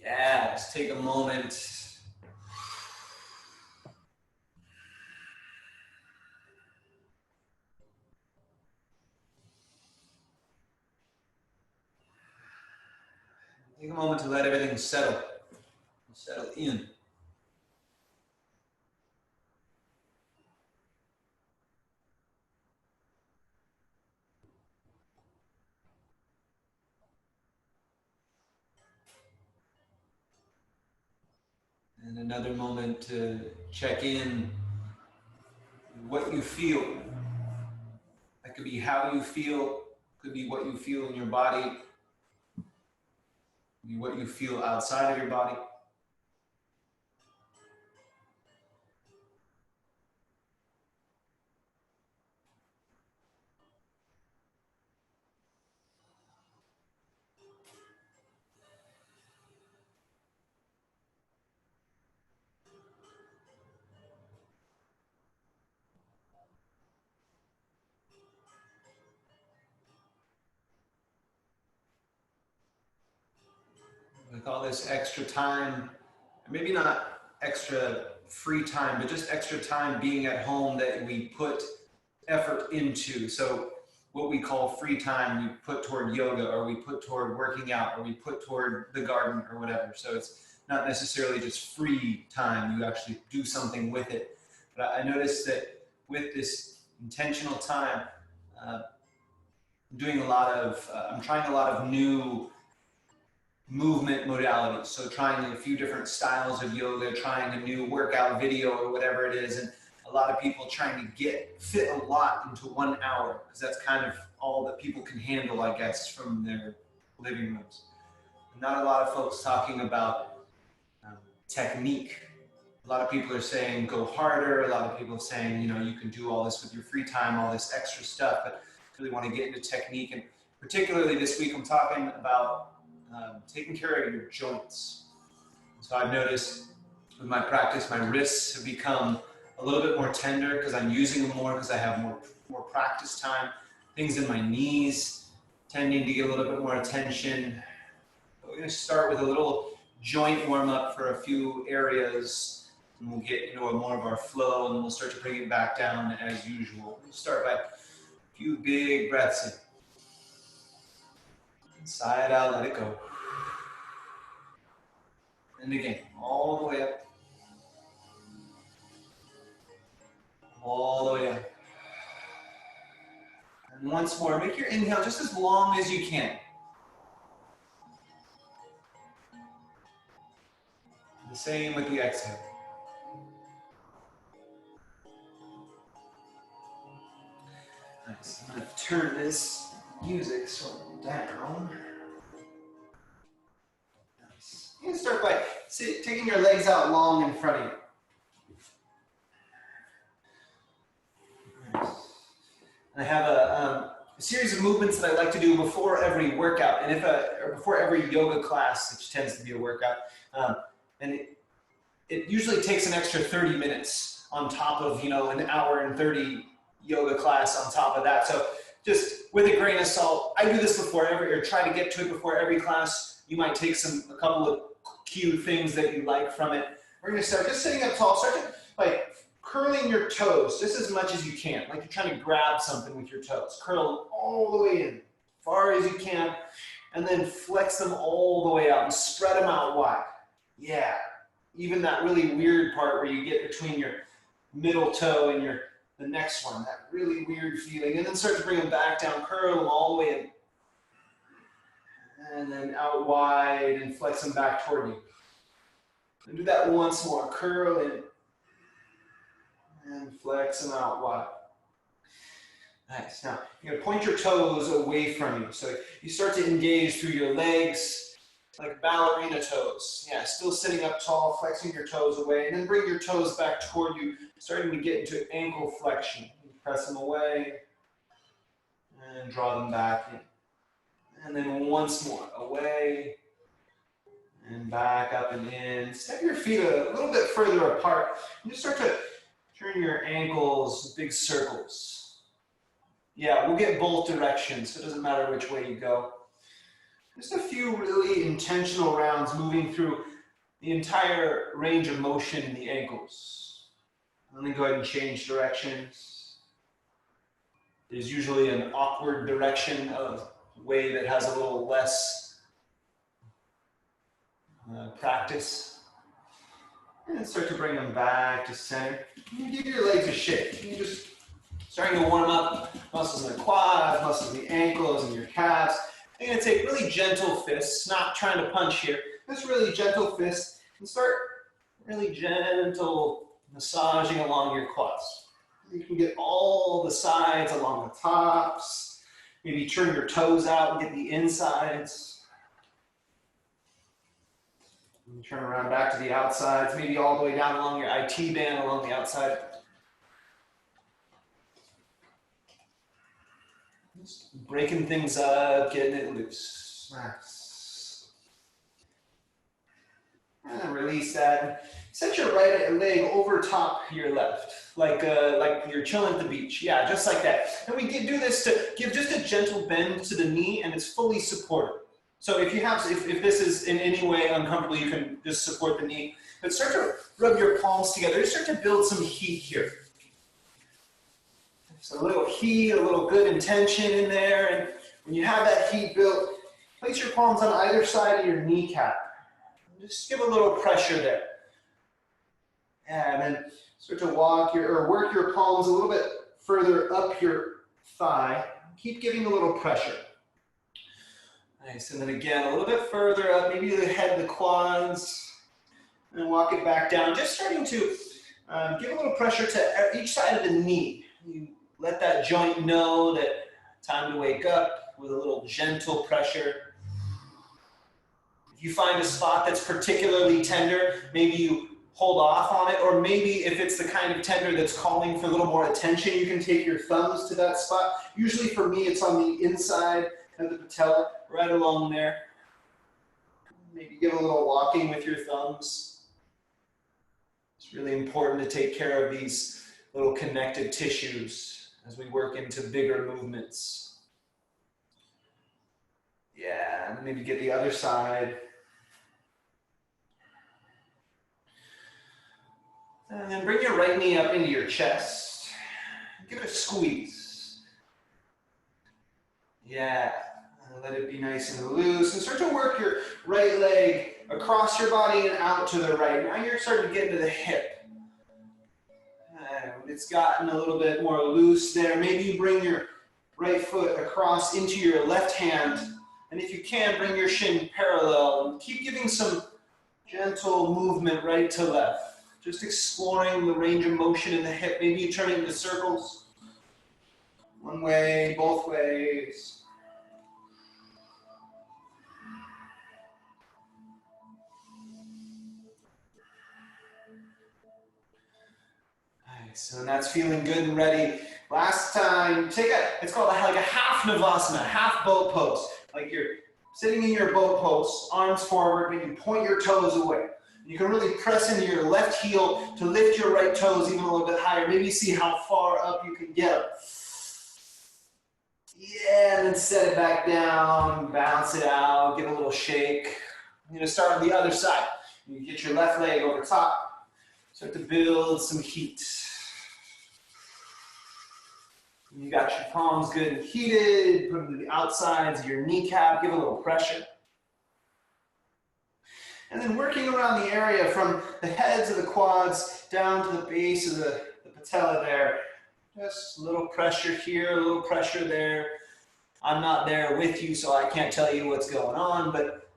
Yeah, just take a moment. Take a moment to let everything settle in. And another moment to check in what you feel. That could be how you feel, could be what you feel in your body, could be what you feel outside of your body. We call this extra time, maybe not extra free time, but just extra time being at home that we put effort into. So what we call free time, we put toward yoga, or we put toward working out, or we put toward the garden or whatever. So it's not necessarily just free time, you actually do something with it. But I noticed that with this intentional time, I'm trying a lot of new movement modalities. So trying a few different styles of yoga, trying a new workout video or whatever it is. And a lot of people trying to fit a lot into 1 hour, because that's kind of all that people can handle, I guess, from their living rooms. Not a lot of folks talking about technique. A lot of people are saying go harder. A lot of people are saying, you know, you can do all this with your free time, all this extra stuff, but really want to get into technique. And particularly this week, I'm talking about taking care of your joints. So I've noticed with my practice, my wrists have become a little bit more tender because I'm using them more, because I have more practice time. Things in my knees tending to get a little bit more attention. But we're going to start with a little joint warm up for a few areas, and we'll get into more of our flow, and we'll start to bring it back down as usual. We'll start by a few big breaths in. Sigh it out, let it go. And again, all the way up. All the way up. And once more, make your inhale just as long as you can. The same with the exhale. Nice. I'm going to turn this music sort of down. Nice. You can start by taking your legs out long in front of you. Nice. And I have a series of movements that I like to do before every workout, and or before every yoga class, which tends to be a workout. And it usually takes an extra 30 minutes on top of, you know, an hour and 30 yoga class on top of that. So just with a grain of salt, I do this before or try to get to it before every class. You might take a couple of cute things that you like from it. We're gonna start just sitting up tall, start to, like, curling your toes just as much as you can, like you're trying to grab something with your toes. Curl all the way in, far as you can, and then flex them all the way out and spread them out wide. Yeah, even that really weird part where you get between your middle toe and the next one, that really weird feeling, and then start to bring them back down, curl them all the way in, and then out wide and flex them back toward you. And do that once more, curl in, and flex them out wide. Nice. Now, you're going to point your toes away from you. So you start to engage through your legs, like ballerina toes. Yeah, still sitting up tall, flexing your toes away, and then bring your toes back toward you, starting to get into ankle flexion. Press them away, and draw them back in. And then once more, away, and back up and in. Step your feet a little bit further apart. And just start to turn your ankles big circles. Yeah, we'll get both directions, so it doesn't matter which way you go. Just a few really intentional rounds moving through the entire range of motion in the ankles. And then go ahead and change directions. There's usually an awkward direction of way that has a little less practice. And start to bring them back to center. And give your legs a shake. You're just starting to warm up muscles in the quads, muscles in the ankles, and your calves. You're going to take really gentle fists, not trying to punch here, just really gentle fists, and start really gentle massaging along your quads. You can get all the sides along the tops. Maybe turn your toes out and get the insides. And turn around back to the outsides, maybe all the way down along your IT band along the outside. Just breaking things up, getting it loose. Nice. And release that. Set your right leg over top your left, like you're chilling at the beach. Yeah, just like that. And we can do this to give just a gentle bend to the knee, and it's fully supported. So if this is in any way uncomfortable, you can just support the knee. But start to rub your palms together. Just start to build some heat here. So a little heat, a little good intention in there. And when you have that heat built, place your palms on either side of your kneecap. Just give a little pressure there. And then start to work your palms a little bit further up your thigh. Keep giving a little pressure. Nice, and then again, a little bit further up, maybe the head, the quads, and walk it back down. Just starting to give a little pressure to each side of the knee. You let that joint know that time to wake up with a little gentle pressure. If you find a spot that's particularly tender, maybe you hold off on it, or maybe if it's the kind of tender that's calling for a little more attention, you can take your thumbs to that spot. Usually for me, it's on the inside of the patella, right along there. Maybe give a little walking with your thumbs. It's really important to take care of these little connective tissues as we work into bigger movements. Yeah, and maybe get the other side. And then bring your right knee up into your chest. Give it a squeeze. Yeah, and let it be nice and loose. And start to work your right leg across your body and out to the right. Now you're starting to get into the hip. And it's gotten a little bit more loose there. Maybe you bring your right foot across into your left hand. And if you can, bring your shin parallel. And keep giving some gentle movement right to left. Just exploring the range of motion in the hip. Maybe you turn it into circles. One way, both ways. Nice, and that's feeling good and ready. Last time, it's called like a half Navasana, half boat pose. Like you're sitting in your boat pose, arms forward, and you point your toes away. You can really press into your left heel to lift your right toes even a little bit higher. Maybe see how far up you can get them. Yeah, and then set it back down, bounce it out, give a little shake. I'm going to start on the other side. You get your left leg over top. Start to build some heat. You got your palms good and heated. Put them to the outsides of your kneecap. Give a little pressure. And then working around the area from the heads of the quads down to the base of the patella there. Just a little pressure here, a little pressure there. I'm not there with you, so I can't tell you what's going on, but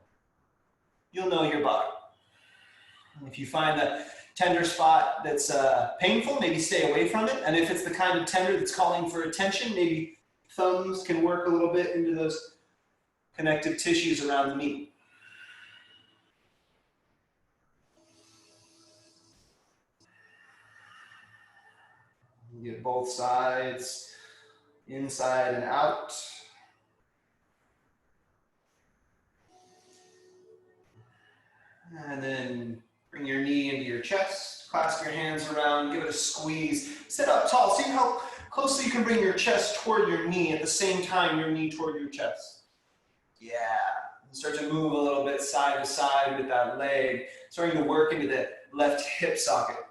you'll know your body. And if you find a tender spot that's painful, maybe stay away from it. And if it's the kind of tender that's calling for attention, maybe thumbs can work a little bit into those connective tissues around the knee. Get both sides, inside and out. And then bring your knee into your chest, clasp your hands around, give it a squeeze. Sit up tall, see how closely you can bring your chest toward your knee at the same time your knee toward your chest. Yeah, Start to move a little bit side to side with that leg, starting to work into the left hip socket.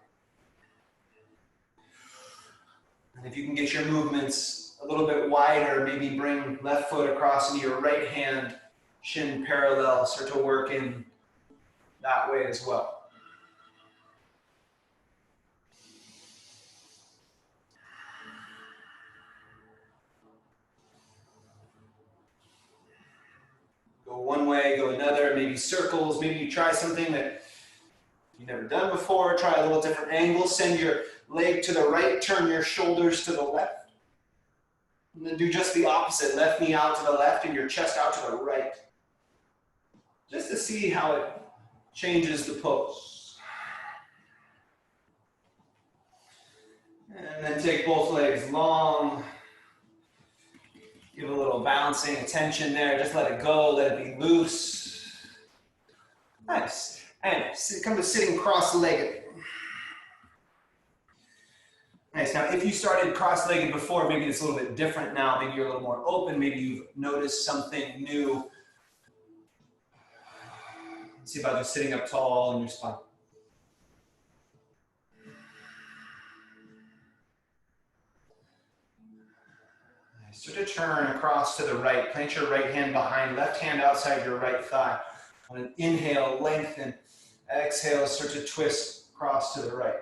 And if you can get your movements a little bit wider, maybe bring left foot across into your right hand, shin parallel, start to work in that way as well. Go one way, go another, maybe circles, maybe you try something that you've never done before, try a little different angle, send your leg to the right, turn your shoulders to the left. And then do just the opposite, left knee out to the left and your chest out to the right. Just to see how it changes the pose. And then take both legs long. Give a little bouncing attention there. Just let it go, let it be loose. Nice. And come to sitting cross-legged. Nice. Now, if you started cross-legged before, maybe it's a little bit different now. Maybe you're a little more open. Maybe you've noticed something new. Let's see about just sitting up tall in your spine. Start to turn across to the right. Plant your right hand behind, left hand outside your right thigh. On an inhale, lengthen. Exhale, start to twist across to the right.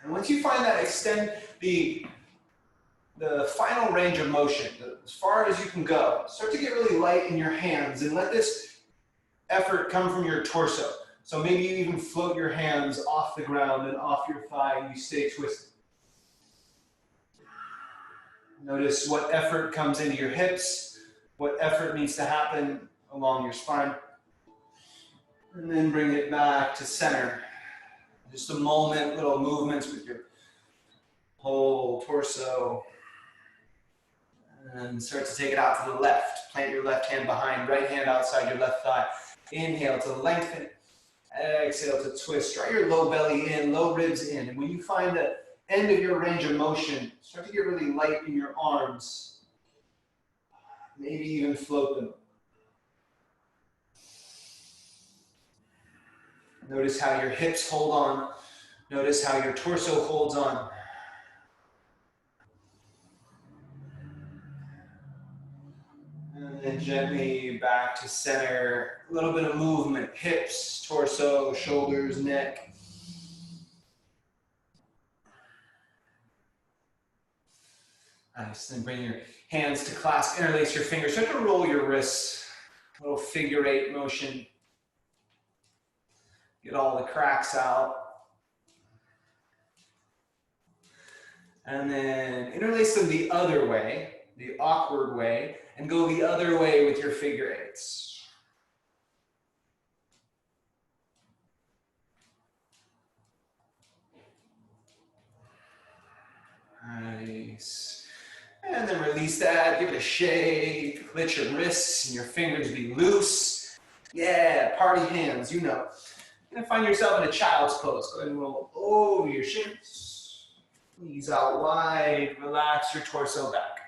And once you find that, extend the final range of motion, as far as you can go. Start to get really light in your hands and let this effort come from your torso. So maybe you even float your hands off the ground and off your thigh and you stay twisted. Notice what effort comes into your hips, what effort needs to happen along your spine. And then bring it back to center. Just a moment, little movements with your whole torso. And start to take it out to the left. Plant your left hand behind, right hand outside your left thigh. Inhale to lengthen. Exhale to twist. Draw your low belly in, low ribs in. And when you find the end of your range of motion, start to get really light in your arms. Maybe even float them. Notice how your hips hold on. Notice how your torso holds on. And then gently back to center. A little bit of movement. Hips, torso, shoulders, neck. Nice. Then bring your hands to clasp, interlace your fingers. Start to roll your wrists. A little figure eight motion. Get all the cracks out. And then interlace them the other way, the awkward way, and go the other way with your figure eights. Nice. And then release that, give it a shake, let your wrists and your fingers be loose. Yeah, party hands, you know. You're gonna find yourself in a child's pose. Go ahead and roll over your shins. Knees out wide, relax your torso back.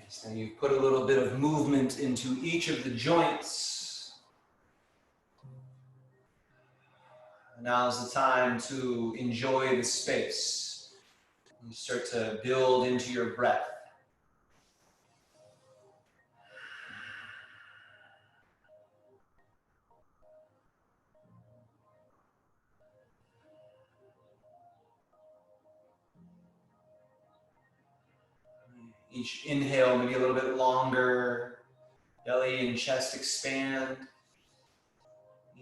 Nice. Now you put a little bit of movement into each of the joints. And now's the time to enjoy the space. You start to build into your breath. Each inhale, maybe a little bit longer. Belly and chest expand.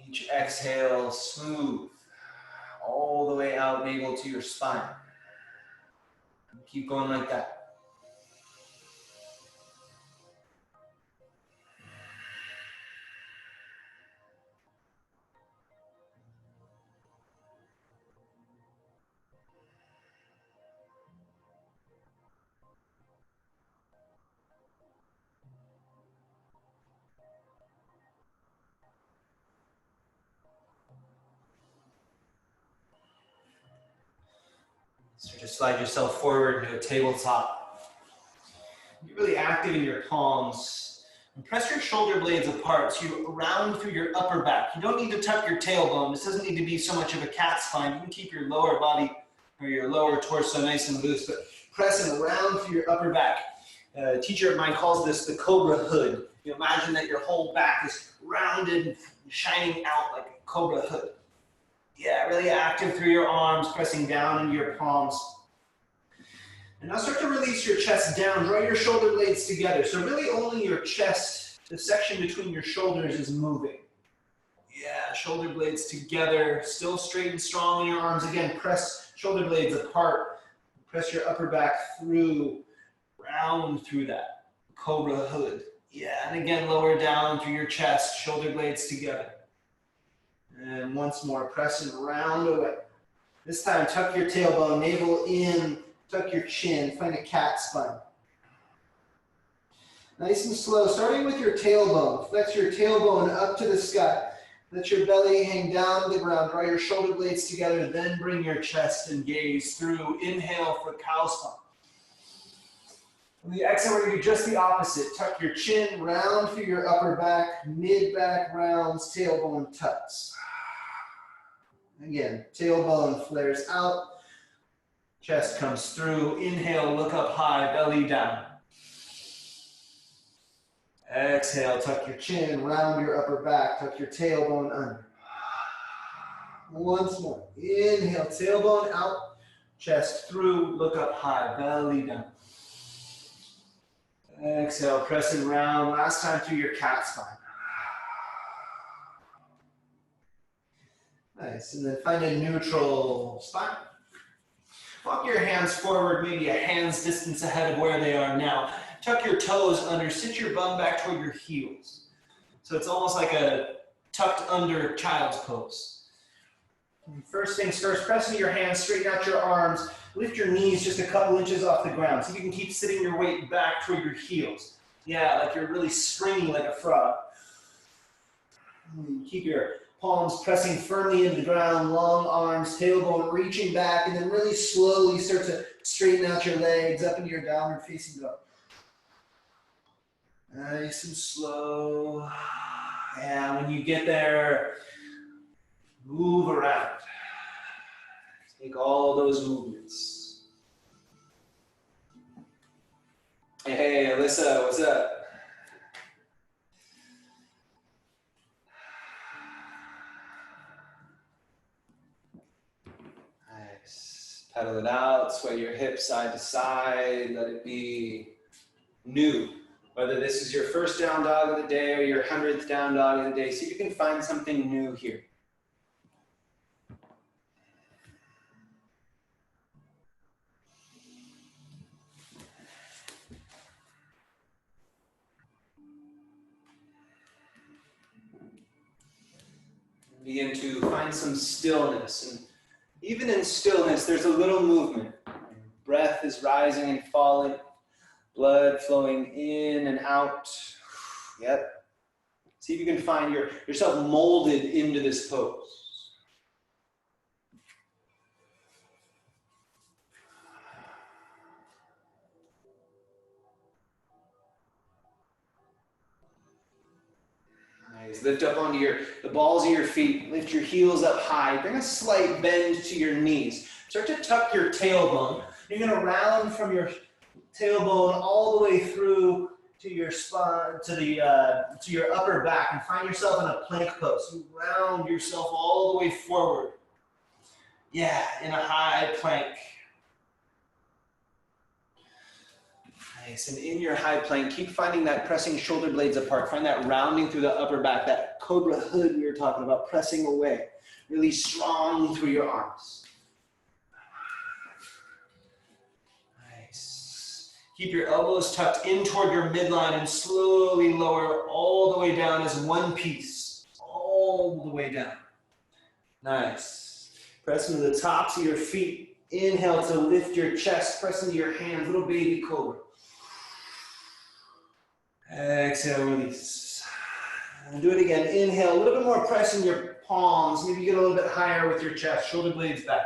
Each exhale, smooth. All the way out, navel to your spine. Keep going like that. Start to slide yourself forward into a tabletop. Be really active in your palms. And press your shoulder blades apart so you round through your upper back. You don't need to tuck your tailbone. This doesn't need to be so much of a cat spine. You can keep your lower body or your lower torso nice and loose, but press and round through your upper back. A teacher of mine calls this the cobra hood. You imagine that your whole back is rounded and shining out like a cobra hood. Yeah, really active through your arms, pressing down into your palms. And now start to release your chest down. Draw your shoulder blades together. So really only your chest, the section between your shoulders is moving. Yeah, shoulder blades together. Still straight and strong in your arms. Again, press shoulder blades apart. Press your upper back through, round through that cobra hood. Yeah, and again, lower down through your chest, shoulder blades together. And once more, press and round away. This time, tuck your tailbone, navel in, tuck your chin, find a cat spine. Nice and slow, starting with your tailbone. Flex your tailbone up to the sky. Let your belly hang down to the ground. Draw your shoulder blades together, then bring your chest and gaze through. Inhale for cow spine. On the exhale, we're going to do just the opposite. Tuck your chin, round through your upper back, mid-back rounds, tailbone tucks. Again, tailbone flares out, chest comes through. Inhale, look up high, belly down. Exhale, tuck your chin, round your upper back, tuck your tailbone under. Once more. Inhale, tailbone out, chest through, look up high, belly down. Exhale, press and round. Last time through your cat spine. Nice, and then find a neutral spine. Walk your hands forward, maybe a hand's distance ahead of where they are now. Tuck your toes under, sit your bum back toward your heels. So it's almost like a tucked under child's pose. First things first, press into your hands, straighten out your arms, lift your knees just a couple inches off the ground. See if you can keep sitting your weight back toward your heels. Yeah, like you're really springy like a frog. Keep your palms pressing firmly into the ground, long arms, tailbone reaching back, and then really slowly start to straighten out your legs up into your downward facing dog. Nice and slow. And when you get there, move around. Take all those movements. Hey, Alyssa, what's up? Nice. Pedal it out, sway your hips side to side, let it be new. Whether this is your first down dog of the day or your 100th down dog of the day, see if you can find something new here. Begin to find some stillness. And even in stillness, there's a little movement. Breath is rising and falling. Blood flowing in and out. Yep. See if you can find yourself molded into this pose. Nice. Lift up onto the balls of your feet. Lift your heels up high. Bring a slight bend to your knees. Start to tuck your tailbone. You're going to round from your tailbone all the way through to your spine, to your upper back, and find yourself in a plank pose. You round yourself all the way forward. Yeah, in a high plank. Nice, and in your high plank, keep finding that pressing shoulder blades apart. Find that rounding through the upper back, that cobra hood we were talking about, pressing away. Really strong through your arms. Keep your elbows tucked in toward your midline and slowly lower all the way down as one piece. All the way down. Nice. Press into the tops of your feet. Inhale to lift your chest. Press into your hands. Little baby cobra. Exhale, release. And do it again. Inhale. A little bit more press in your palms. Maybe get a little bit higher with your chest. Shoulder blades back.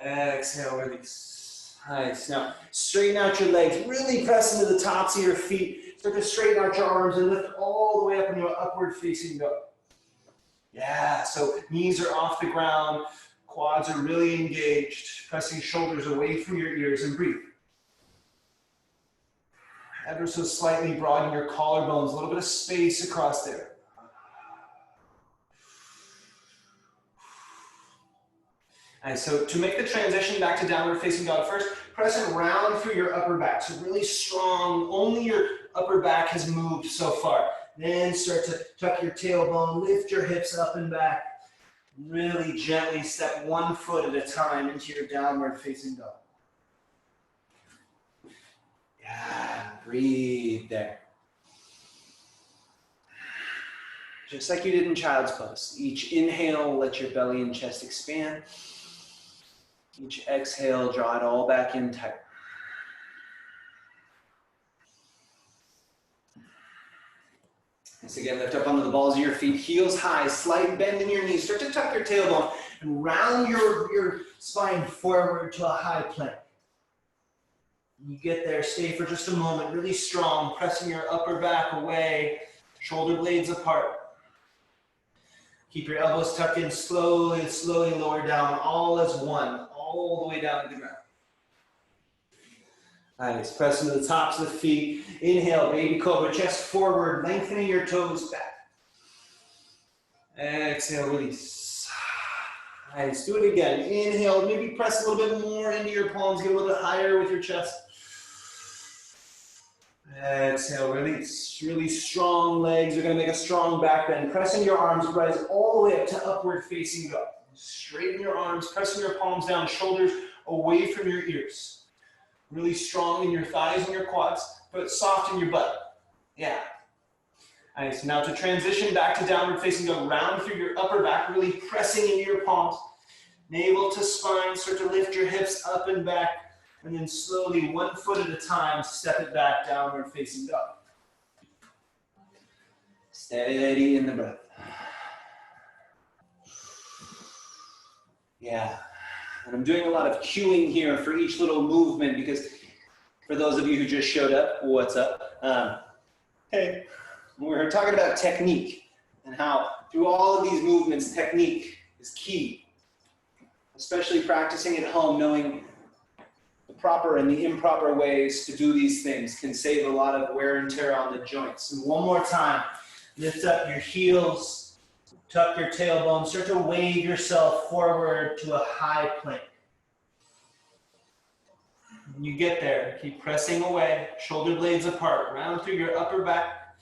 Exhale, release. Nice. Now, straighten out your legs. Really press into the tops of your feet. Start to straighten out your arms and lift all the way up in your upward facing dog. Yeah, so knees are off the ground. Quads are really engaged. Pressing shoulders away from your ears and breathe. Ever so slightly broaden your collarbones. A little bit of space across there. And so to make the transition back to downward facing dog, first press and round through your upper back. So really strong, only your upper back has moved so far. Then start to tuck your tailbone, lift your hips up and back. Really gently step 1 foot at a time into your downward facing dog. Yeah, breathe there. Just like you did in child's pose. Each inhale, let your belly and chest expand. Each exhale, draw it all back in tight. Once again, lift up onto the balls of your feet, heels high, slight bend in your knees. Start to tuck your tailbone and round your spine forward to a high plank. You get there, stay for just a moment, really strong, pressing your upper back away, shoulder blades apart. Keep your elbows tucked in, slowly lower down, all as one, all the way down to the ground. Nice, press into the tops of the feet. Inhale, baby cobra, chest forward, lengthening your toes back. Exhale, release. Nice, do it again. Inhale, maybe press a little bit more into your palms, get a little bit higher with your chest. Exhale, release. Really strong legs. You're going to make a strong back bend. Pressing your arms, rise all the way up to upward facing dog. Straighten your arms, pressing your palms down, shoulders away from your ears. Really strong in your thighs and your quads, but soft in your butt. Yeah. Nice. Now to transition back to downward facing dog, round through your upper back, really pressing into your palms. Navel to spine, start to lift your hips up and back. And then slowly, 1 foot at a time, step it back, downward facing dog. Steady in the breath. Yeah. And I'm doing a lot of cueing here for each little movement because for those of you who just showed up, what's up? Hey, we're talking about technique and how through all of these movements, technique is key. Especially practicing at home, knowing the proper and the improper ways to do these things can save a lot of wear and tear on the joints. And one more time, lift up your heels, tuck your tailbone, start to wave yourself forward to a high plank. When you get there, keep pressing away, shoulder blades apart, round through your upper back,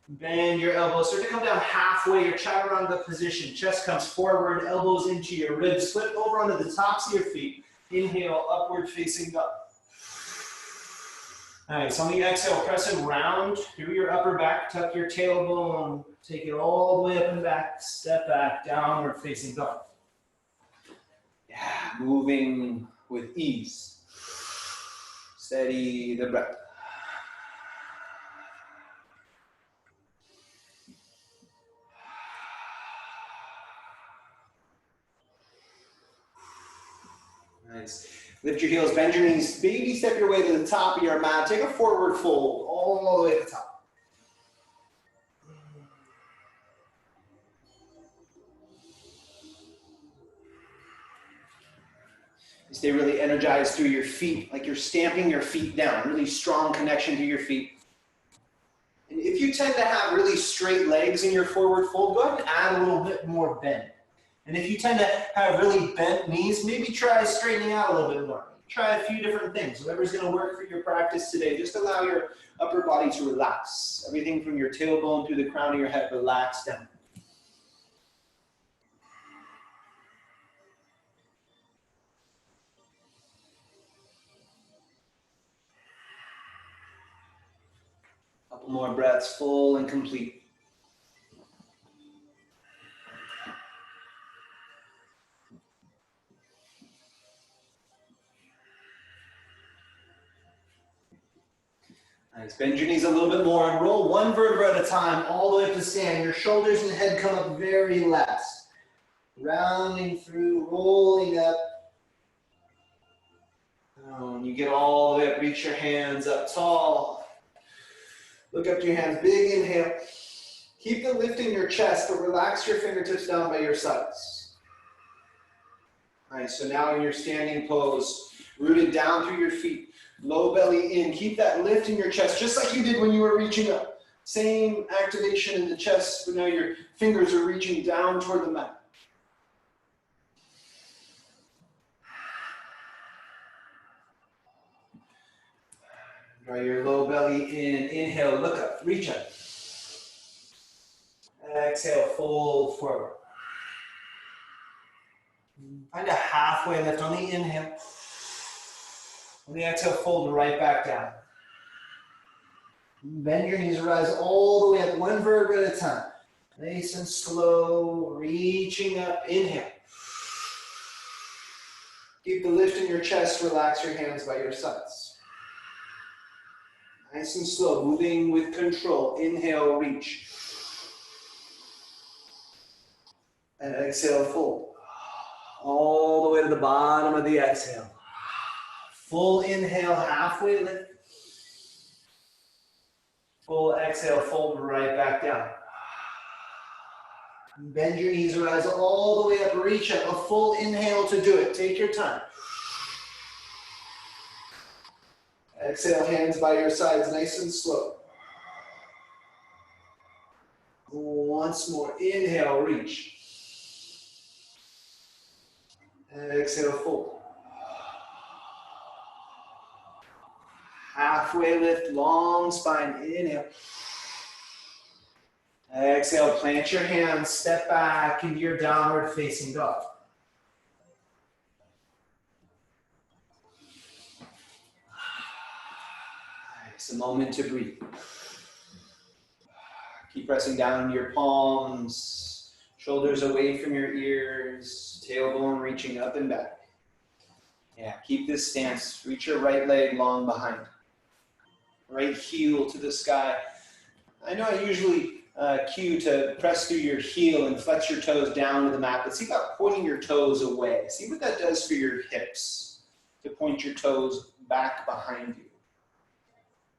bend your elbows, start to come down halfway, your chaturanga position, chest comes forward, elbows into your ribs, flip over onto the tops of your feet. Inhale, upward facing dog. Nice, on the exhale, press and round through your upper back, tuck your tailbone, take it all the way up and back, step back, downward facing dog. Yeah, moving with ease. Steady the breath. Nice. Lift your heels, bend your knees, baby step your way to the top of your mat. Take a forward fold all the way to the top. Stay really energized through your feet, like you're stamping your feet down. Really strong connection to your feet. And if you tend to have really straight legs in your forward fold, go ahead and add a little bit more bend. And if you tend to have really bent knees, maybe try straightening out a little bit more. Try a few different things. Whatever's going to work for your practice today. Just allow your upper body to relax. Everything from your tailbone through the crown of your head, relax down. Couple more breaths, full and complete. Nice. Bend your knees a little bit more and roll one vertebra at a time all the way up to stand. Your shoulders and head come up very last. Rounding through, rolling up. When you get all the way up, reach your hands up tall. Look up to your hands, big inhale. Keep the lift in your chest, but relax your fingertips down by your sides. All right, so now in your standing pose, rooted down through your feet, low belly in. Keep that lift in your chest, just like you did when you were reaching up. Same activation in the chest, but now your fingers are reaching down toward the mat. Draw your low belly in. Inhale, look up, reach up. Exhale, fold forward. Find a halfway lift on the inhale. On the exhale, fold right back down. Bend your knees, rise all the way up, one vertebra at a time. Nice and slow, reaching up, inhale. Keep the lift in your chest, relax your hands by your sides. Nice and slow, moving with control. Inhale, reach. And exhale, fold. All the way to the bottom of the exhale. Full inhale, halfway lift. Full exhale, fold right back down. Bend your knees, rise all the way up, reach up. A full inhale to do it. Take your time. Exhale, hands by your sides, nice and slow. Once more, inhale, reach. Exhale, fold. Halfway lift, long spine, inhale. Exhale, plant your hands, step back into your downward facing dog. It's a moment to breathe. Keep pressing down into your palms, shoulders away from your ears, tailbone reaching up and back. Yeah, keep this stance. Reach your right leg long behind. Right heel to the sky. I know I usually cue to press through your heel and flex your toes down to the mat, but see about pointing your toes away. See what that does for your hips, to point your toes back behind you.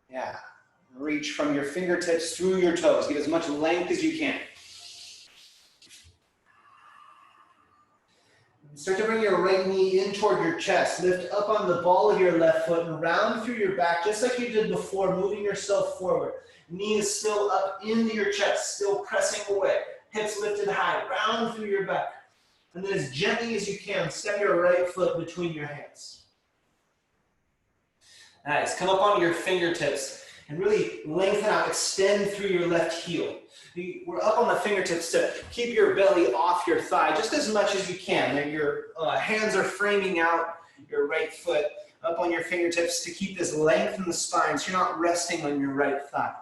Yeah, reach from your fingertips through your toes. Get as much length as you can. Start to bring your right knee in toward your chest. Lift up on the ball of your left foot and round through your back, just like you did before, moving yourself forward. Knee is still up into your chest, still pressing away. Hips lifted high, round through your back. And then as gently as you can, step your right foot between your hands. Nice, come up onto your fingertips and really lengthen out, extend through your left heel. We're up on the fingertips to keep your belly off your thigh just as much as you can. And your hands are framing out your right foot up on your fingertips to keep this length in the spine so you're not resting on your right thigh.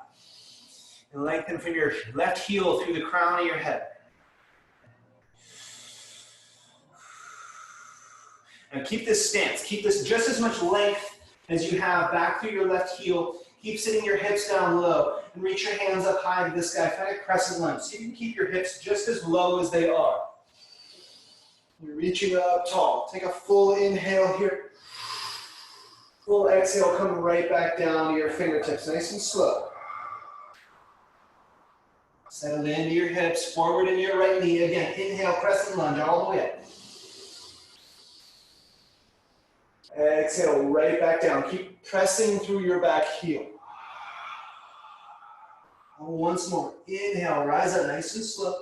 And lengthen from your left heel through the crown of your head. Now keep this stance. Keep this just as much length as you have back through your left heel. Keep sitting your hips down low and reach your hands up high to the sky. Find a crescent lunge so you can keep your hips just as low as they are. You're reaching up tall. Take a full inhale here. Full exhale, come right back down to your fingertips, nice and slow. Settle into your hips, forward in your right knee. Again, inhale, crescent lunge all the way up. Exhale, right back down. Keep pressing through your back heel. Once more. Inhale, rise up nice and slow.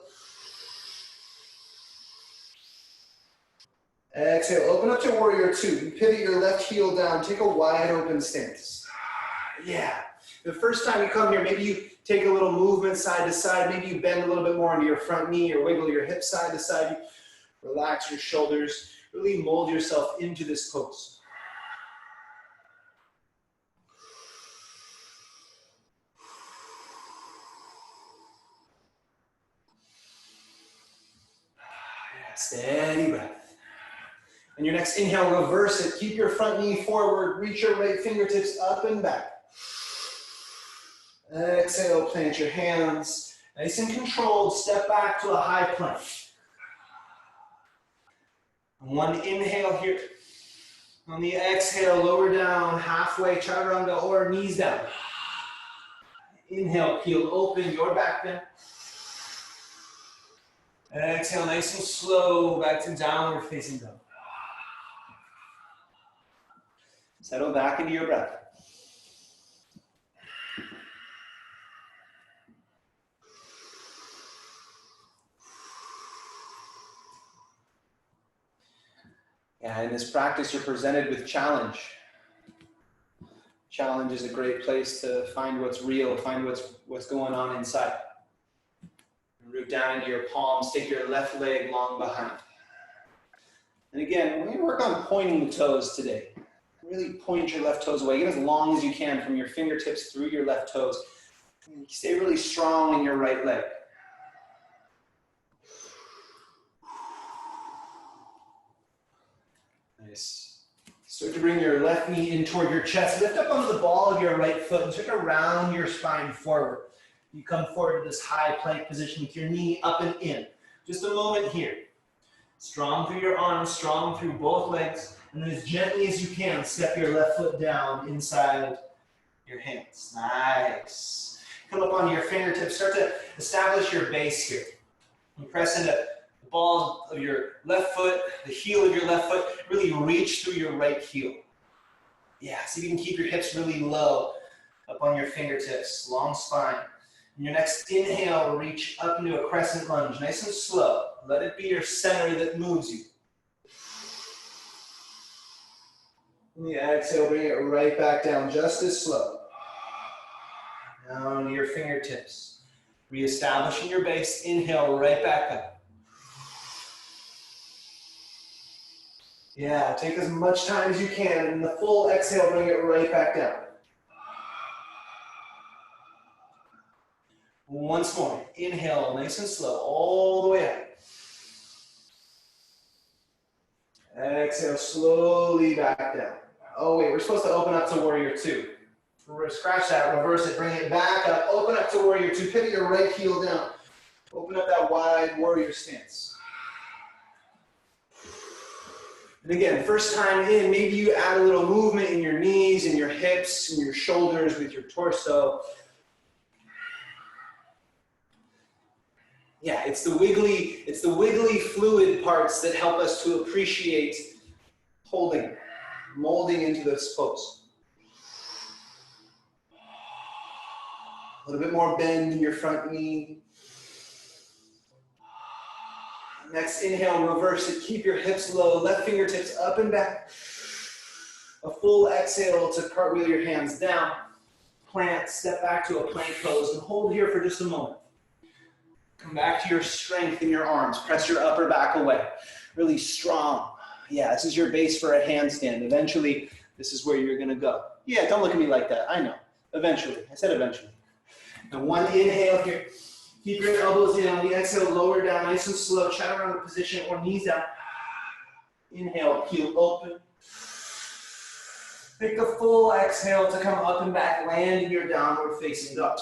Exhale, open up to warrior two. You pivot your left heel down. Take a wide open stance. Yeah. The first time you come here, maybe you take a little movement side to side. Maybe you bend a little bit more into your front knee or wiggle your hips side to side. You relax your shoulders. Really mold yourself into this pose. Steady breath. On your next inhale, reverse it. Keep your front knee forward. Reach your right fingertips up and back. Exhale, plant your hands. Nice and controlled. Step back to a high plank. One inhale here. On the exhale, lower down, halfway, chaturanga or knees down. Inhale, heel open, your back bend. Exhale, nice and slow, back to downward facing dog. Settle back into your breath. Yeah, in this practice, you're presented with challenge. Challenge is a great place to find what's real, find what's going on inside. Root down into your palms, take your left leg long behind. And again, we're going to work on pointing the toes today. Really point your left toes away. Get as long as you can from your fingertips through your left toes. Stay really strong in your right leg. Nice. Start to bring your left knee in toward your chest. Lift up onto the ball of your right foot and start to round your spine forward. You come forward to this high plank position with your knee up and in. Just a moment here. Strong through your arms, strong through both legs. And then as gently as you can, step your left foot down inside your hands. Nice. Come up onto your fingertips. Start to establish your base here. You press into the ball of your left foot, the heel of your left foot. Really reach through your right heel. Yeah, see if you can keep your hips really low up on your fingertips. Long spine. In your next inhale, reach up into a crescent lunge. Nice and slow. Let it be your center that moves you. On the exhale, bring it right back down just as slow. Down to your fingertips. Reestablishing your base. Inhale, right back up. Yeah, take as much time as you can. And the full exhale, bring it right back down. Once more. Inhale, nice and slow, all the way up. Exhale, slowly back down. Oh wait, we're supposed to open up to warrior two. Scratch that, reverse it, bring it back up, open up to warrior two, pivot your right heel down. Open up that wide warrior stance. And again, first time in, maybe you add a little movement in your knees, in your hips, in your shoulders, with your torso. Yeah, it's the wiggly fluid parts that help us to appreciate holding, molding into this pose. A little bit more bend in your front knee. Next inhale, reverse it. Keep your hips low, left fingertips up and back. A full exhale to cartwheel your hands down. Plant, step back to a plank pose and hold here for just a moment. Come back to your strength in your arms. Press your upper back away. Really strong. Yeah, this is your base for a handstand. Eventually, this is where you're gonna go. Yeah, don't look at me like that. I know. Eventually. I said eventually. Now one inhale here. Keep your elbows in. On the exhale, lower down, nice and slow. Chaturanga position or knees down. Inhale, heel open. Take a full exhale to come up and back. Land in your downward facing dog.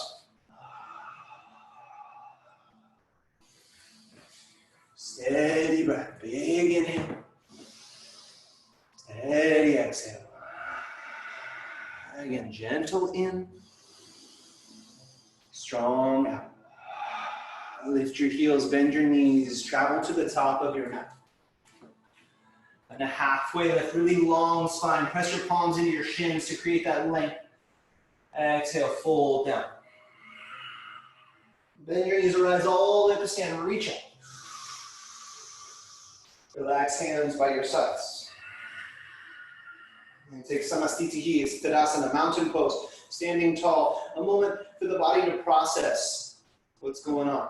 Steady breath, big inhale, steady exhale. Again, gentle in, strong out. Lift your heels, bend your knees, travel to the top of your mat. And a halfway lift, really long spine. Press your palms into your shins to create that length. Exhale, fold down. Bend your knees, rise all the way up to stand, reach up. Relax hands by your sides. And take Samastitihi, it's Tadasana, mountain pose, standing tall. A moment for the body to process what's going on.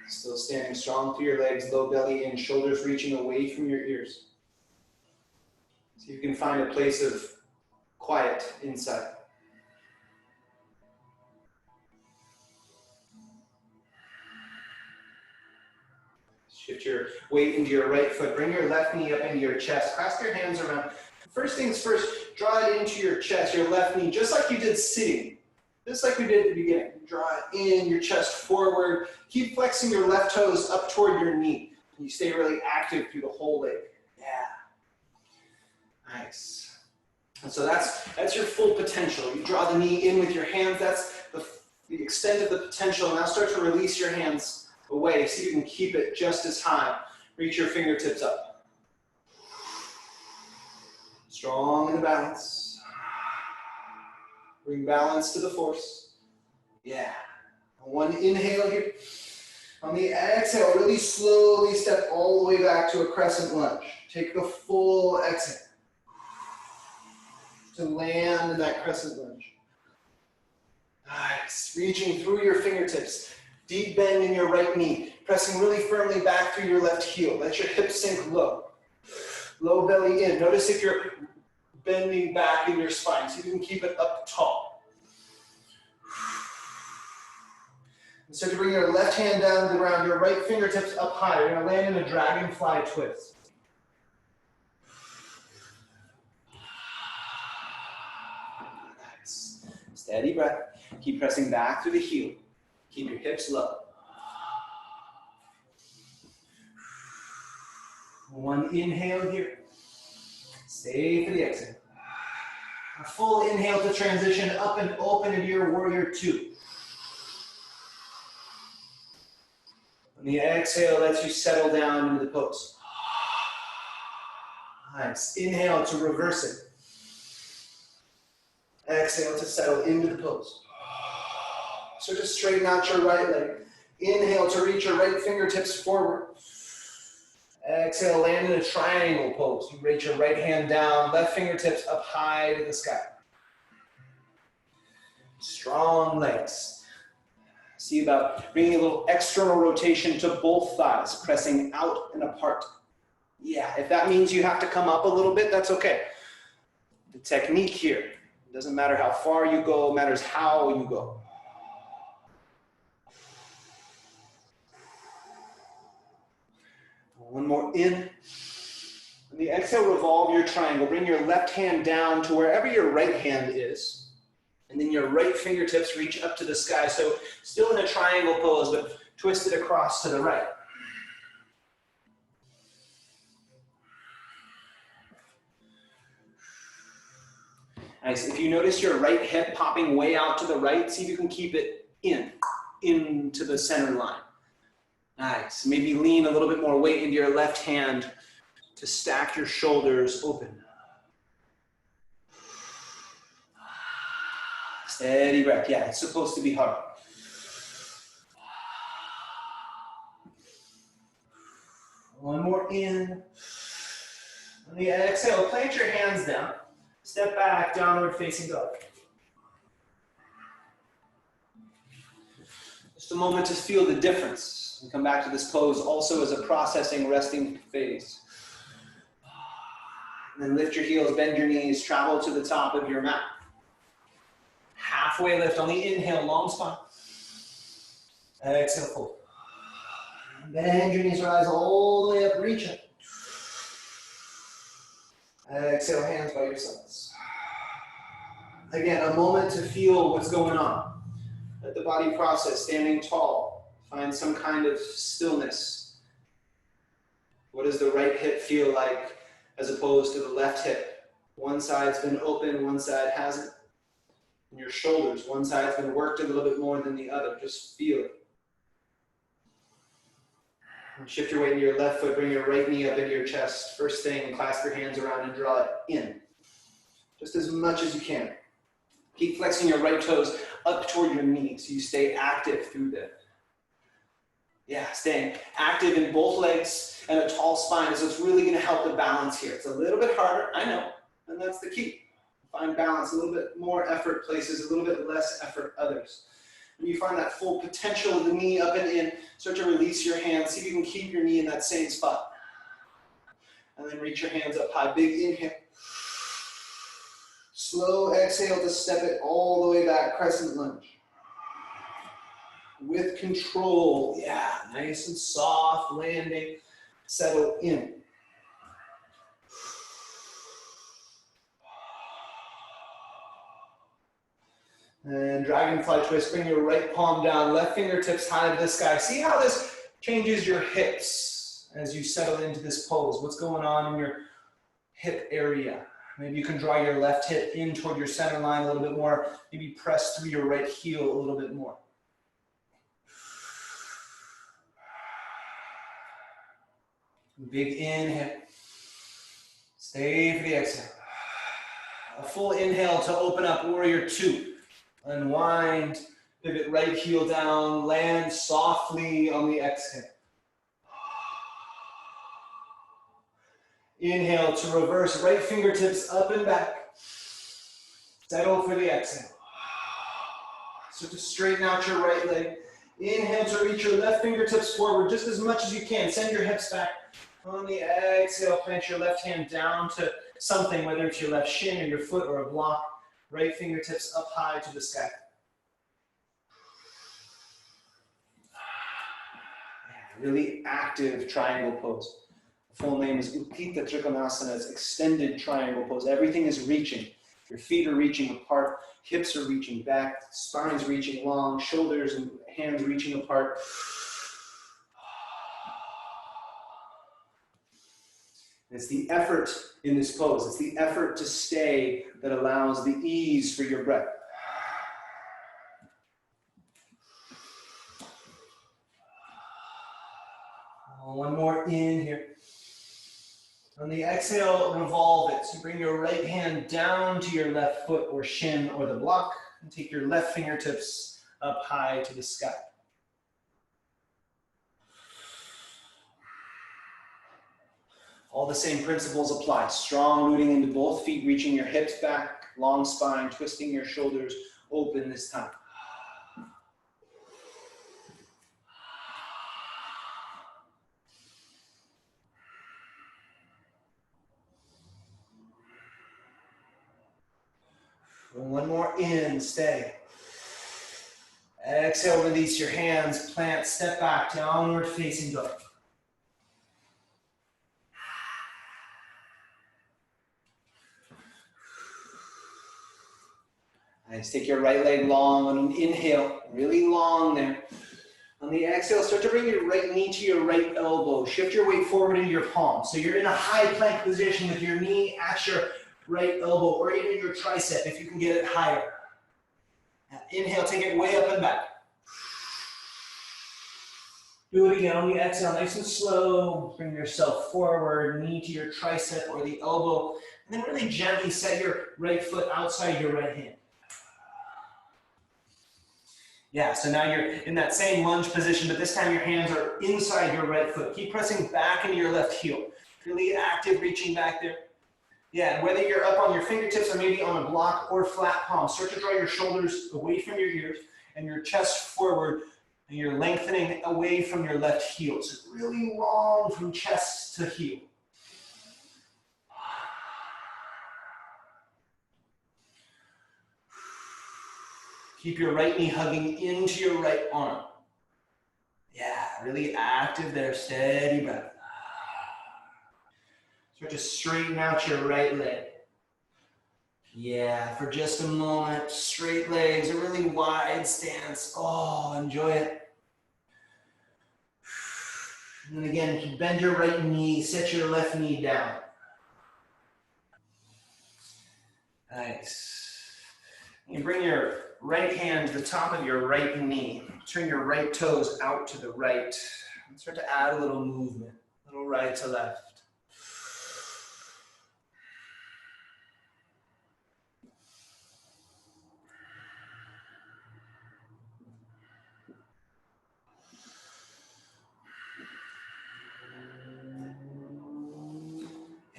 Still standing strong through your legs, low belly in, shoulders reaching away from your ears. So you can find a place of quiet inside. Shift your weight into your right foot. Bring your left knee up into your chest. Clasp your hands around. First things first, draw it into your chest, your left knee, just like you did sitting. Just like we did at the beginning. Draw it in, your chest forward. Keep flexing your left toes up toward your knee. You stay really active through the whole leg. Yeah. Nice. And so that's your full potential. You draw the knee in with your hands. That's the extent of the potential. Now start to release your hands away. See if you can keep it just as high. Reach your fingertips up. Strong in the balance. Bring balance to the force. Yeah. One inhale here. On the exhale, really slowly step all the way back to a crescent lunge. Take the full exhale to land in that crescent lunge. Nice. Reaching through your fingertips. Deep bend in your right knee. Pressing really firmly back through your left heel. Let your hips sink low. Low belly in. Notice if you're bending back in your spine. So you can keep it up tall. And start to bring your left hand down to the ground. Your right fingertips up high. You're going to land in a dragonfly twist. Nice. Steady breath. Keep pressing back through the heel. Keep your hips low. One inhale here. Stay for the exhale. A full inhale to transition up and open into your warrior two. On the exhale, lets you settle down into the pose. Nice. Inhale to reverse it. Exhale to settle into the pose. So just straighten out your right leg. Inhale to reach your right fingertips forward. Exhale, land in a triangle pose. You reach your right hand down, left fingertips up high to the sky. Strong legs. See about bringing a little external rotation to both thighs, pressing out and apart. Yeah, if that means you have to come up a little bit, that's okay. The technique here, it doesn't matter how far you go, it matters how you go. One more in. On the exhale, revolve your triangle. Bring your left hand down to wherever your right hand is. And then your right fingertips reach up to the sky. So still in a triangle pose, but twisted across to the right. Nice. If you notice your right hip popping way out to the right, see if you can keep it into the center line. Nice. Maybe lean a little bit more weight into your left hand to stack your shoulders open. Steady breath. Yeah, it's supposed to be hard. One more in. On the exhale, plant your hands down. Step back, downward facing dog. Just a moment to feel the difference. And come back to this pose also as a processing, resting phase. And then lift your heels, bend your knees, travel to the top of your mat. Halfway lift on the inhale, long spine. Exhale, fold. Bend your knees, rise all the way up, reach it. Exhale, hands by your sides. Again, a moment to feel what's going on. Let the body process, standing tall. Find some kind of stillness. What does the right hip feel like as opposed to the left hip? One side's been open, one side hasn't. And your shoulders, one side's been worked a little bit more than the other. Just feel it. And shift your weight into your left foot, bring your right knee up into your chest. First thing, clasp your hands around and draw it in. Just as much as you can. Keep flexing your right toes up toward your knees so you stay active through that. Yeah, staying active in both legs and a tall spine. So it's really gonna help the balance here. It's a little bit harder, I know, and that's the key. Find balance, a little bit more effort places, a little bit less effort others. When you find that full potential of the knee up and in, start to release your hands. See if you can keep your knee in that same spot. And then reach your hands up high. Big inhale. Slow exhale to step it all the way back, crescent lunge. With control, yeah, nice and soft landing. Settle in. And dragonfly twist, bring your right palm down, left fingertips high to the sky. See how this changes your hips as you settle into this pose. What's going on in your hip area? Maybe you can draw your left hip in toward your center line a little bit more. Maybe press through your right heel a little bit more. Big inhale. Stay for the exhale. A full inhale to open up warrior two. Unwind, pivot right heel down, land softly on the exhale. Inhale to reverse, right fingertips up and back. Settle for the exhale. So to straighten out your right leg. Inhale to reach your left fingertips forward just as much as you can. Send your hips back. On the exhale, plant your left hand down to something, whether it's your left shin or your foot or a block. Right fingertips up high to the sky. Really active triangle pose. The full name is Utthita Trikonasana. It's extended triangle pose. Everything is reaching. Your feet are reaching apart. Hips are reaching back. Spine's reaching long. Shoulders and hands reaching apart. It's the effort in this pose. It's the effort to stay that allows the ease for your breath. One more in here. On the exhale, revolve it. So bring your right hand down to your left foot or shin or the block, and take your left fingertips up high to the sky. All the same principles apply. Strong rooting into both feet, reaching your hips back, long spine, twisting your shoulders open this time. One more in, stay. Exhale, release your hands, plant, step back, downward facing dog. Nice, take your right leg long on an inhale, really long there. On the exhale, start to bring your right knee to your right elbow. Shift your weight forward into your palm. So you're in a high plank position with your knee at your right elbow or even your tricep if you can get it higher. Now, inhale, take it way up and back. Do it again on the exhale, nice and slow. Bring yourself forward, knee to your tricep or the elbow, and then really gently set your right foot outside your right hand. Yeah, so now you're in that same lunge position, but this time your hands are inside your right foot. Keep pressing back into your left heel. Really active, reaching back there. Yeah, and whether you're up on your fingertips or maybe on a block or flat palm, start to draw your shoulders away from your ears and your chest forward, and you're lengthening away from your left heel. So really long from chest to heel. Keep your right knee hugging into your right arm. Yeah, really active there, steady breath. Start to straighten out your right leg. Yeah, for just a moment, straight legs, a really wide stance. Oh, enjoy it. And then again, bend your right knee, set your left knee down. Nice. You bring your right hand to the top of your right knee. Turn your right toes out to the right. And start to add a little movement, a little right to left.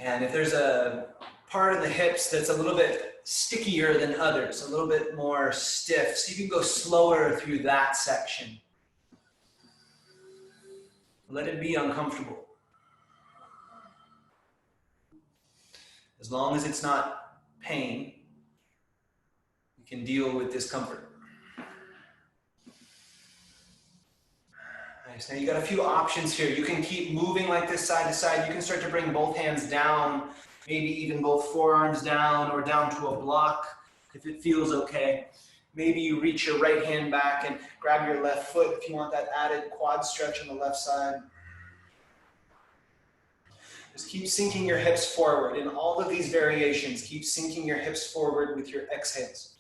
And if there's a part of the hips that's a little bit stickier than others, a little bit more stiff, so you can go slower through that section. Let it be uncomfortable. As long as it's not pain, you can deal with discomfort. Nice. Now you got a few options here. You can keep moving like this side to side. You can start to bring both hands down, maybe even both forearms down or down to a block if it feels okay. Maybe you reach your right hand back and grab your left foot if you want that added quad stretch on the left side. Just keep sinking your hips forward. In all of these variations, keep sinking your hips forward with your exhales.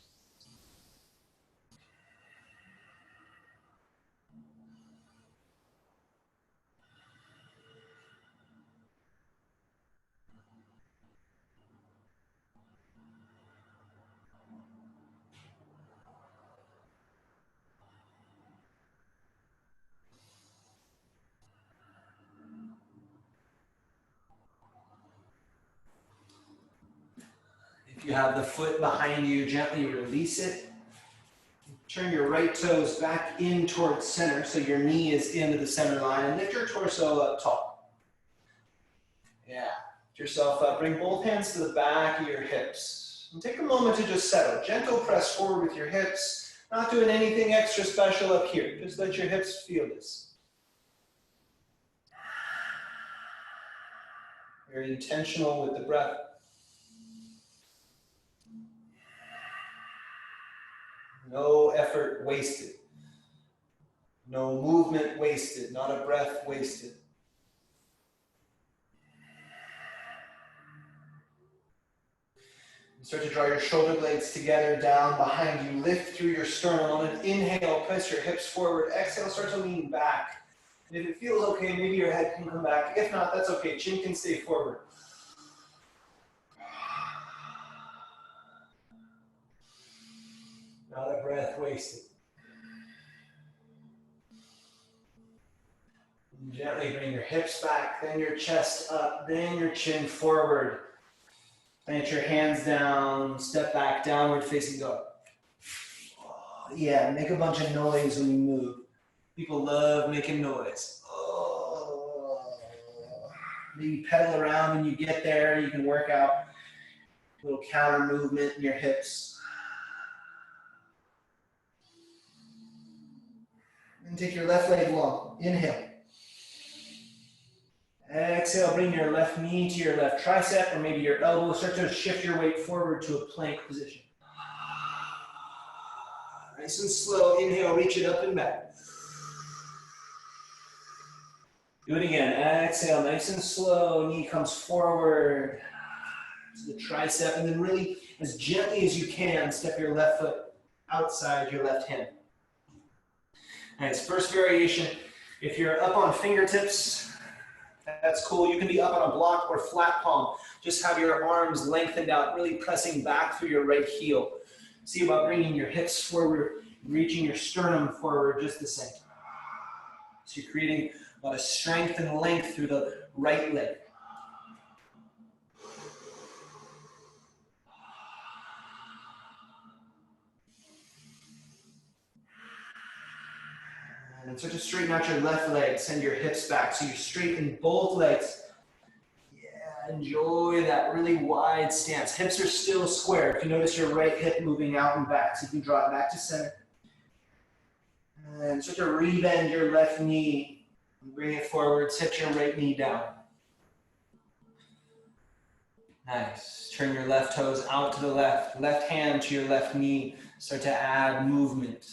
If you have the foot behind you, gently release it. Turn your right toes back in towards center so your knee is into the center line, and lift your torso up tall. Yeah, lift yourself up. Bring both hands to the back of your hips. And take a moment to just settle. Gentle press forward with your hips. Not doing anything extra special up here. Just let your hips feel this. Very intentional with the breath. No effort wasted. No movement wasted. Not a breath wasted. Start to draw your shoulder blades together, down behind you. Lift through your sternum. On an inhale, press your hips forward. Exhale, start to lean back. And if it feels okay, maybe your head can come back. If not, that's okay. Chin can stay forward. Not a breath wasted. Gently bring your hips back, then your chest up, then your chin forward. Plant your hands down, step back, downward facing dog. Yeah, make a bunch of noise when you move. People love making noise. Maybe pedal around when you get there. You can work out a little counter movement in your hips. And take your left leg long. Inhale. Exhale, bring your left knee to your left tricep or maybe your elbow. Start to shift your weight forward to a plank position. Nice and slow. Inhale, reach it up and back. Do it again. Exhale, nice and slow. Knee comes forward to the tricep. And then really, as gently as you can, step your left foot outside your left hand. Nice. First variation. If you're up on fingertips, that's cool. You can be up on a block or flat palm. Just have your arms lengthened out, really pressing back through your right heel. See about bringing your hips forward, reaching your sternum forward just the same. So you're creating a lot of strength and length through the right leg. And start to straighten out your left leg. Send your hips back so you straighten both legs. Yeah, enjoy that really wide stance. Hips are still square. If you notice your right hip moving out and back, so you can draw it back to center. And start to rebend your left knee. Bring it forward. Sit your right knee down. Nice. Turn your left toes out to the left. Left hand to your left knee. Start to add movement.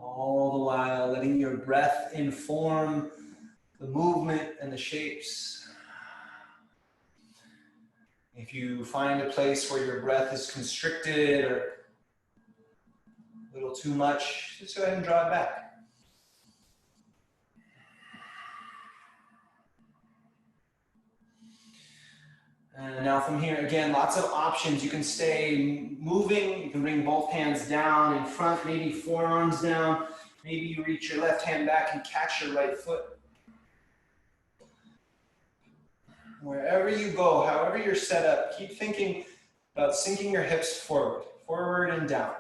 All the while letting your breath inform the movement and the shapes. If you find a place where your breath is constricted or a little too much, just go ahead and draw it back. And now from here, again, lots of options. You can stay moving. You can bring both hands down in front, maybe forearms down. Maybe you reach your left hand back and catch your right foot. Wherever you go, however you're set up, keep thinking about sinking your hips forward, forward and down.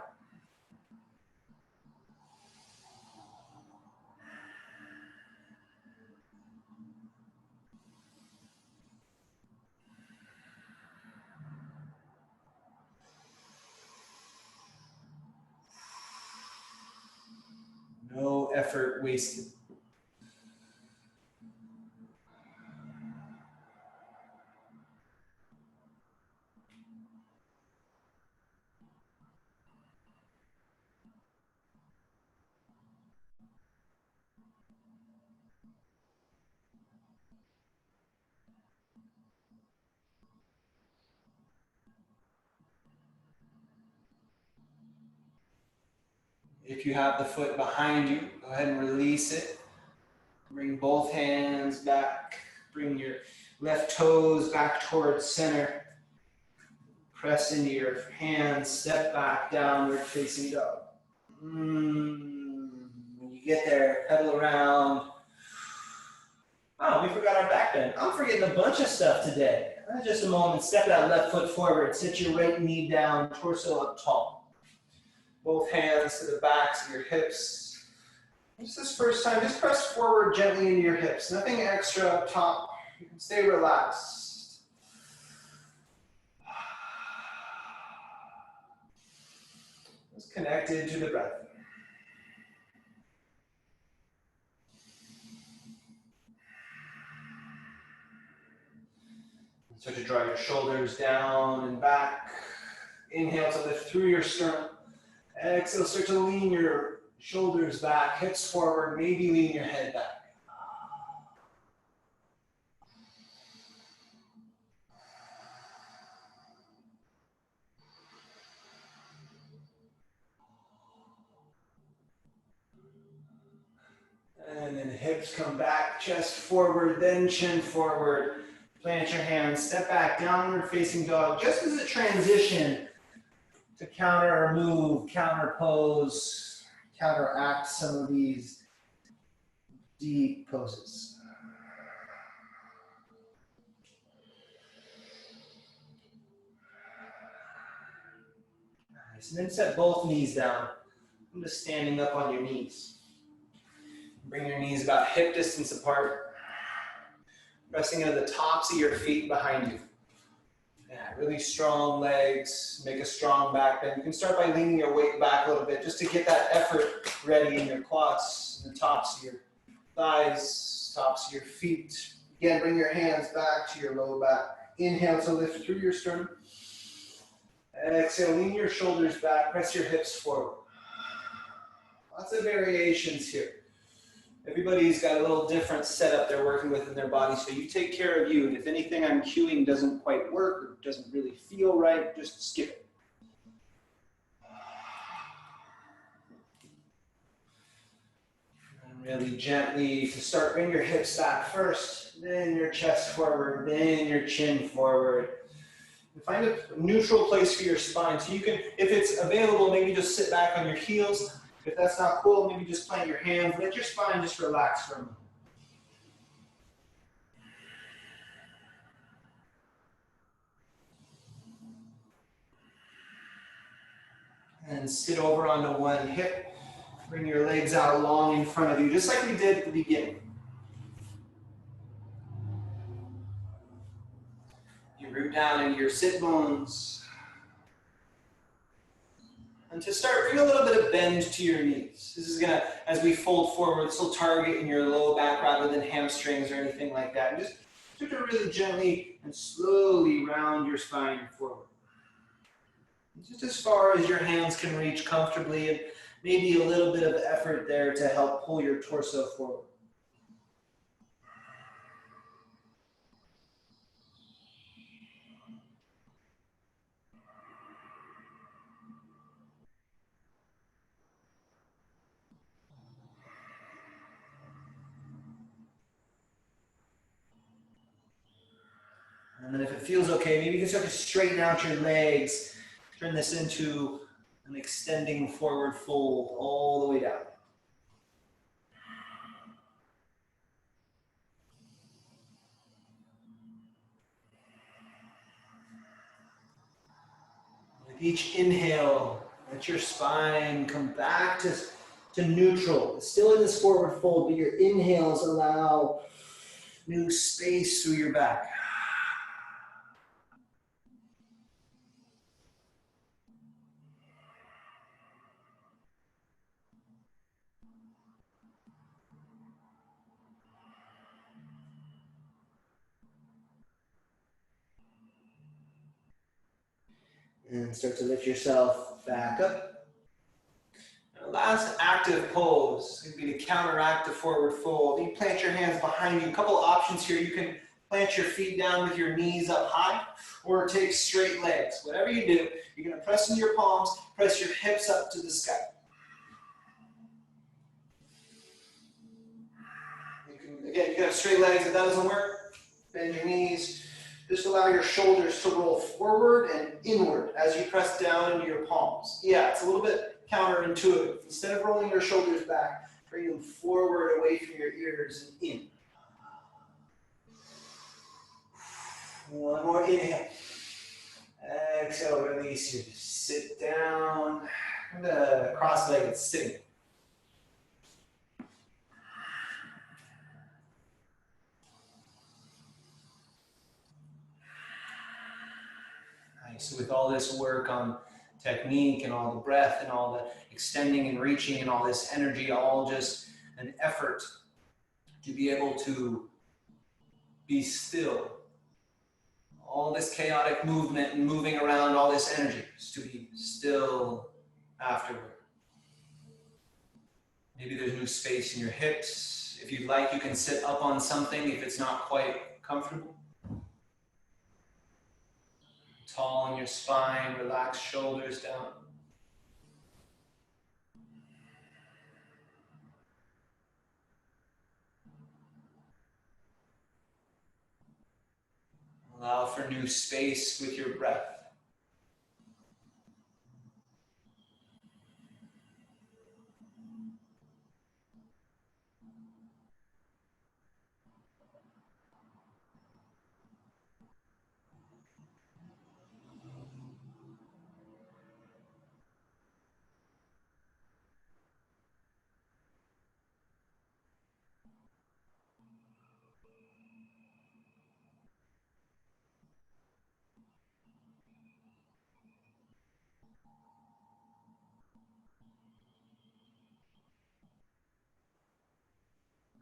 No effort wasted. If you have the foot behind you, go ahead and release it. Bring both hands back. Bring your left toes back towards center. Press into your hands, step back, downward facing dog. When you get there, pedal around. Oh, we forgot our back bend. I'm forgetting a bunch of stuff today. Just a moment, step that left foot forward, sit your right knee down, torso up tall. Both hands to the backs of your hips. This is first time, just press forward gently into your hips. Nothing extra up top. You can stay relaxed. Just connected to the breath. Start to draw your shoulders down and back. Inhale to lift through your sternum. Exhale, start to lean your shoulders back, hips forward, maybe lean your head back. And then hips come back, chest forward, then chin forward. Plant your hands, step back, downward facing dog, just as a transition to counter or move, counter pose, counteract some of these deep poses. Nice, and then set both knees down. I'm just standing up on your knees. Bring your knees about hip distance apart. Pressing into the tops of your feet behind you. Yeah, really strong legs, make a strong back bend. You can start by leaning your weight back a little bit just to get that effort ready in your quads, the tops of your thighs, tops of your feet. Again, bring your hands back to your low back. Inhale to lift through your sternum. Exhale, lean your shoulders back, press your hips forward. Lots of variations here. Everybody's got a little different setup they're working with in their body, so you take care of you. And if anything I'm cueing doesn't quite work or doesn't really feel right, just skip it. And really gently to start, bring your hips back first, then your chest forward, then your chin forward. And find a neutral place for your spine. So you can, if it's available, maybe just sit back on your heels. If that's not cool, maybe just plant your hands. Let your spine just relax for a moment. And sit over onto one hip. Bring your legs out long in front of you, just like we did at the beginning. You root down into your sit bones. And to start, bring a little bit of bend to your knees. This is gonna, as we fold forward, this will target in your low back rather than hamstrings or anything like that. And just start to really gently and slowly round your spine forward. Just as far as your hands can reach comfortably, and maybe a little bit of effort there to help pull your torso forward. And then if it feels okay, maybe you can start to straighten out your legs. Turn this into an extending forward fold all the way down. With each inhale, let your spine come back to neutral. It's still in this forward fold, but your inhales allow new space through your back. And start to lift yourself back up. Our last active pose is going to be to counteract the forward fold. You plant your hands behind you. A couple of options here. You can plant your feet down with your knees up high, or take straight legs. Whatever you do, you're going to press into your palms, press your hips up to the sky. Again, you can have straight legs. If that doesn't work, bend your knees. Just allow your shoulders to roll forward and inward as you press down into your palms. Yeah, it's a little bit counterintuitive. Instead of rolling your shoulders back, bring them forward away from your ears and in. One more inhale. Exhale, release you. Sit down. Kind of cross-legged sitting. Nice. With all this work on technique and all the breath and all the extending and reaching and all this energy, all just an effort to be able to be still. All this chaotic movement and moving around, all this energy, is to be still afterward. Maybe there's new space in your hips. If you'd like, you can sit up on something if it's not quite comfortable. Tall in your spine, relax shoulders down. Allow for new space with your breath.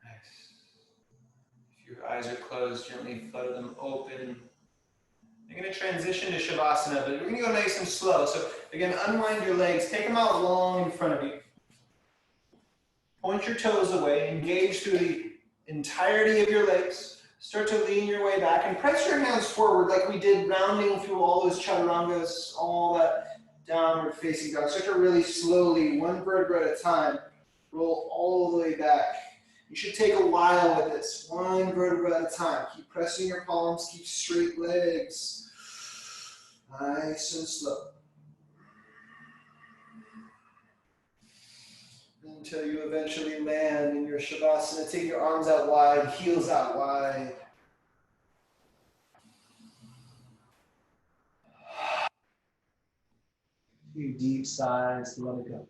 Nice. If your eyes are closed, gently flutter them open. You're going to transition to Shavasana, but we're going to go nice and slow. So again, unwind your legs, take them out long in front of you. Point your toes away, engage through the entirety of your legs. Start to lean your way back and press your hands forward like we did, rounding through all those chaturangas, all that downward facing dog. Start to really slowly, one vertebra at a time, roll all the way back. You should take a while with this, one vertebra at a time. Keep pressing your palms, keep straight legs. Nice and slow. Until you eventually land in your Shavasana. Take your arms out wide, heels out wide. Few deep sighs to let it go.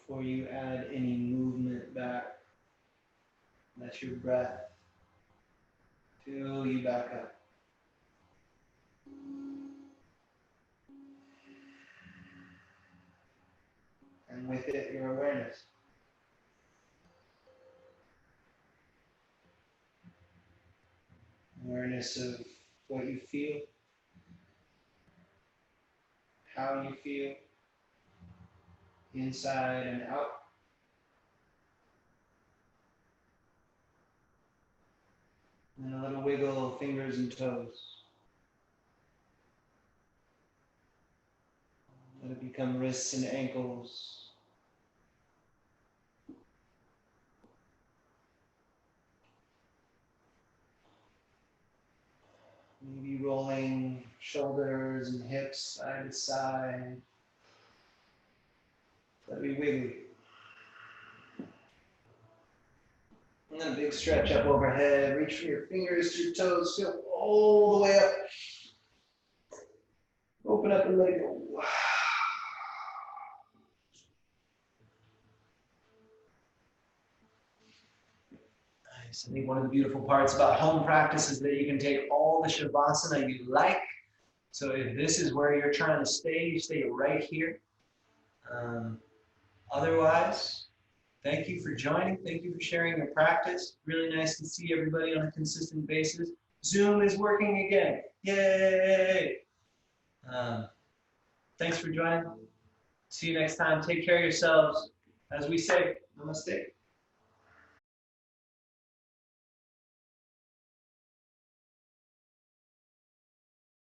Before you add any movement back, let your breath fill you back up. And with it, your awareness. awareness of what you feel, how you feel, inside and out. And a little wiggle of fingers and toes. Let it become wrists and ankles. Maybe rolling shoulders and hips side to side. Let it be wiggly. And then a big stretch up overhead. Reach from your fingers to your toes. Feel all the way up. Open up and let it go. Nice. I think one of the beautiful parts about home practice is that you can take all the Shavasana you like. So if this is where you're trying to stay, you stay right here. Otherwise, thank you for joining. Thank you for sharing your practice. Really nice to see everybody on a consistent basis. Zoom is working again. Yay! Thanks for joining. See you next time. Take care of yourselves. As we say, namaste.